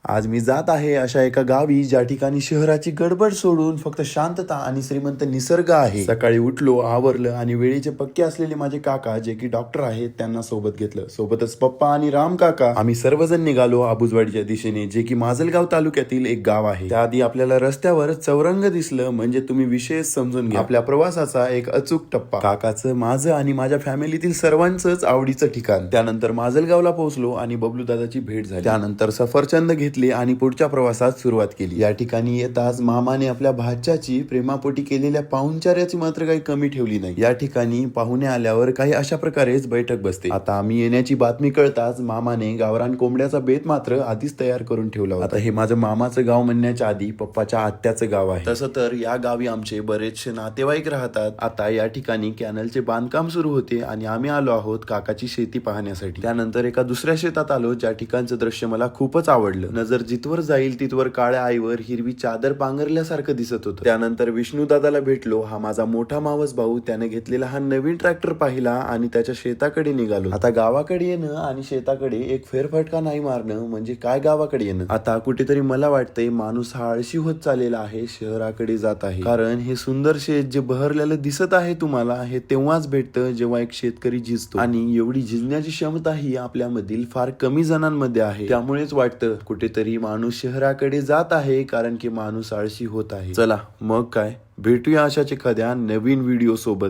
आज मी जात आहे अशा एका गावी ज्या ठिकाणी शहराची गडबड सोडून फक्त शांतता आणि श्रीमंत निसर्ग आहे. सकाळी उठलो, आवरलं आणि वेळेचे पक्के असलेले माझे काका जे की डॉक्टर आहेत त्यांना सोबत घेतलं. सोबतच पप्पा आणि राम काका. आम्ही सर्वजण निघालो आबुजवाडीच्या दिशेने, जे की माजलगाव तालुक्यातील एक गाव आहे. त्याआधी आपल्याला रस्त्यावर चौरंग दिसलं म्हणजे तुम्ही विशेष समजून घ्या आपल्या प्रवासाचा एक अचूक टप्पा. काकाचं, माझं आणि माझ्या फॅमिलीतील सर्वांचंच आवडीचं ठिकाण. त्यानंतर माजलगावला पोहोचलो आणि बबलू दादाची भेट झाली. त्यानंतर सफरचंद घेतले आणि पुढच्या प्रवासात सुरुवात केली. या ठिकाणी येताच मामाने आपल्या भाच्याची प्रेमापोटी केलेल्या पाहुणचार्याची मात्र काही कमी ठेवली नाही. या ठिकाणी पाहुणे आल्यावर काही अशा प्रकारेच बैठक बसते. आता आम्ही येण्याची बातमी कळताच मामाने गावरान कोंबड्याचा बेत मात्र आधीच तयार करून ठेवला होता. आता हे माझं मामाचं गाव म्हणण्याच्या आधी पप्पाच्या आत्याचं गाव आहे. तसं तर या गावी आमचे बरेचसे नातेवाईक राहतात. आता या ठिकाणी कॅनलचे बांधकाम सुरू होते आणि आम्ही आलो आहोत काकाची शेती पाहण्यासाठी. त्यानंतर एका दुसऱ्या शेतात आलो ज्या ठिकाणचं दृश्य मला खूपच आवडलं. नजर जिथवर जाईल तिथवर काळ्या आईवर हिरवी चादर पांघरल्यासारखं दिसत होतं. त्यानंतर विष्णू दादाला भेटलो. हा माझा मोठा मावस भाऊ. त्याने घेतलेला हा नवीन ट्रॅक्टर पाहिला आणि त्याच्या शेताकडे निघालो. आता गावाकडे येणं आणि शेताकडे एक फेरफटका नाही मारणं म्हणजे काय गावाकडे येणं. आता कुठेतरी मला वाटतंय माणूस हा आळशी होत चाललेला आहे, शहराकडे जात आहे. कारण हे सुंदर शेत जे बहरलेलं दिसत आहे तुम्हाला, हे तेव्हाच भेटतं जेव्हा एक शेतकरी झिजतो. आणि एवढी झिजण्याची क्षमता ही आपल्यामधील फार कमी जणांमध्ये आहे. त्यामुळेच वाटतं कुठेतरी माणूस शहराकडे जात आहे, कारण की माणूस आळशी होत आहे. चला मग काय, भेटूया अशाच एखाद्या नवीन व्हिडिओ सोबत.